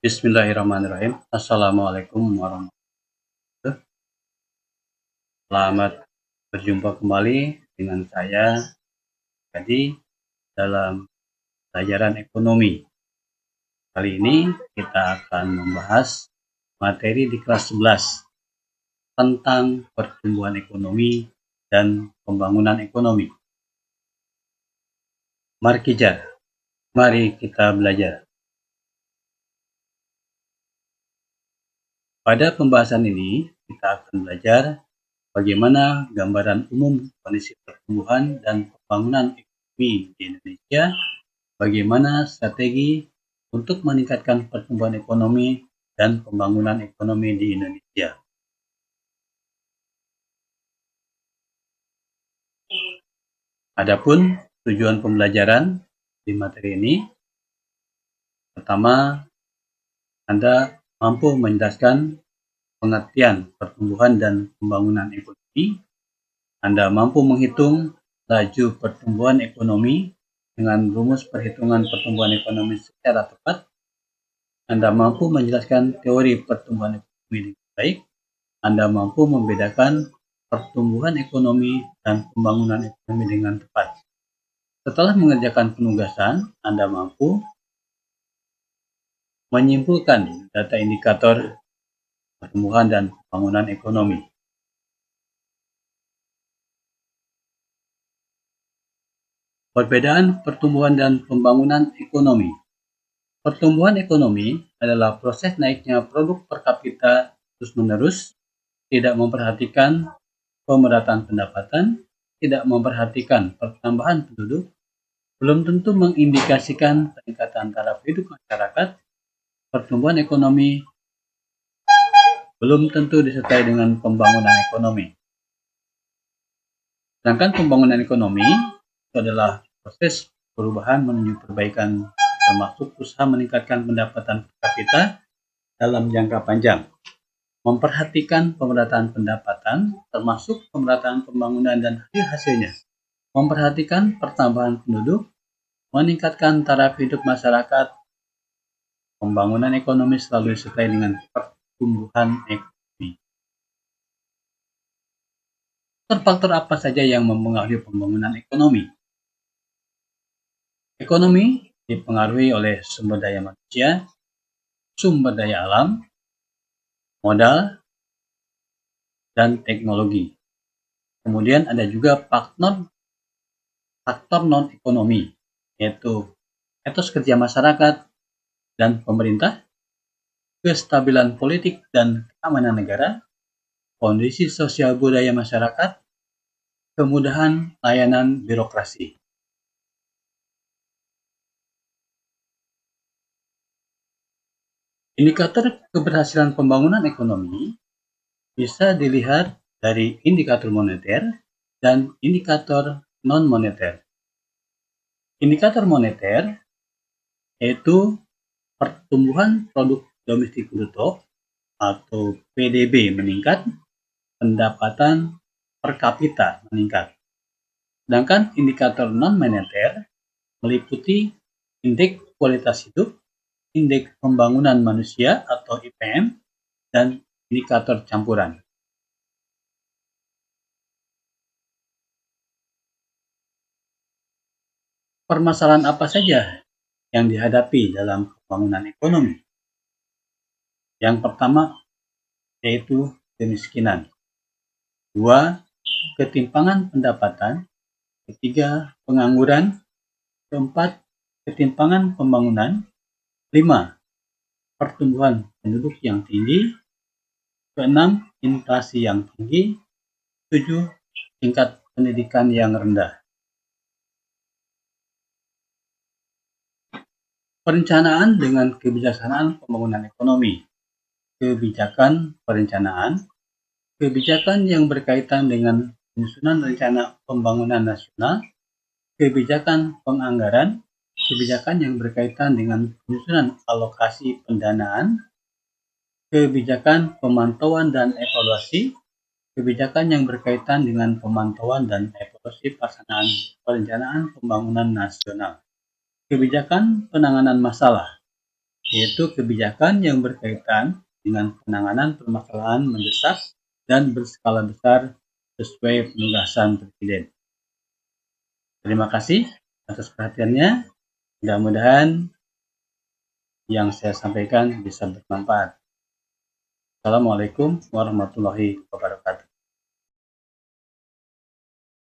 Bismillahirrahmanirrahim. Assalamualaikum warahmatullahi wabarakatuh. Selamat berjumpa kembali dengan saya tadi dalam pelajaran ekonomi. Kali ini kita akan membahas materi di kelas 11 tentang pertumbuhan ekonomi dan pembangunan ekonomi. Mari kita belajar. Pada pembahasan ini, kita akan belajar bagaimana gambaran umum kondisi pertumbuhan dan pembangunan ekonomi di Indonesia, bagaimana strategi untuk meningkatkan pertumbuhan ekonomi dan pembangunan ekonomi di Indonesia. Adapun tujuan pembelajaran di materi ini, pertama, Anda mampu menjelaskan pengertian pertumbuhan dan pembangunan ekonomi. Anda mampu menghitung laju pertumbuhan ekonomi dengan rumus perhitungan pertumbuhan ekonomi secara tepat. Anda mampu menjelaskan teori pertumbuhan ekonomi dengan baik. Anda mampu membedakan pertumbuhan ekonomi dan pembangunan ekonomi dengan tepat. Setelah mengerjakan penugasan, Anda mampu menyimpulkan data indikator pertumbuhan dan pembangunan ekonomi. Perbedaan pertumbuhan dan pembangunan ekonomi. Pertumbuhan ekonomi adalah proses naiknya produk per kapita terus-menerus, tidak memperhatikan pemerataan pendapatan, tidak memperhatikan pertambahan penduduk, belum tentu mengindikasikan peningkatan taraf hidup masyarakat. Pertumbuhan ekonomi belum tentu disertai dengan pembangunan ekonomi. Sedangkan pembangunan ekonomi itu adalah proses perubahan menuju perbaikan, termasuk usaha meningkatkan pendapatan per kapita dalam jangka panjang. Memperhatikan pemerataan pendapatan, termasuk pemerataan pembangunan dan hasil-hasilnya. Memperhatikan pertambahan penduduk, meningkatkan taraf hidup masyarakat. Pembangunan ekonomi selalu disertai dengan pertumbuhan ekonomi. Faktor apa saja yang mempengaruhi pembangunan ekonomi? Ekonomi dipengaruhi oleh sumber daya manusia, sumber daya alam, modal, dan teknologi. Kemudian ada juga faktor non-ekonomi, yaitu etos kerja masyarakat dan pemerintah, kestabilan politik dan keamanan negara, kondisi sosial budaya masyarakat, kemudahan layanan birokrasi. Indikator keberhasilan pembangunan ekonomi bisa dilihat dari indikator moneter dan indikator non-moneter. Indikator moneter yaitu pertumbuhan produk domestik bruto atau PDB meningkat, pendapatan per kapita meningkat. Sedangkan indikator non-moneter meliputi indeks kualitas hidup, indeks pembangunan manusia atau IPM, dan indikator campuran. Permasalahan apa saja yang dihadapi dalam pembangunan ekonomi? Yang pertama yaitu kemiskinan. 2. Ketimpangan pendapatan. 3. Pengangguran. 4. Ketimpangan pembangunan. 5. Pertumbuhan penduduk yang tinggi. 6. Inflasi yang tinggi. 7. Tingkat pendidikan yang rendah. Perencanaan dengan kebijaksanaan pembangunan ekonomi. Kebijakan perencanaan, kebijakan yang berkaitan dengan penyusunan rencana pembangunan nasional, kebijakan penganggaran, kebijakan yang berkaitan dengan penyusunan alokasi pendanaan, kebijakan pemantauan dan evaluasi, kebijakan yang berkaitan dengan pemantauan dan evaluasi pelaksanaan perencanaan pembangunan nasional. Kebijakan penanganan masalah, yaitu kebijakan yang berkaitan dengan penanganan permasalahan mendesak dan berskala besar sesuai penugasan Presiden. Terima kasih atas perhatiannya. Mudah-mudahan yang saya sampaikan bisa bermanfaat. Assalamualaikum warahmatullahi wabarakatuh.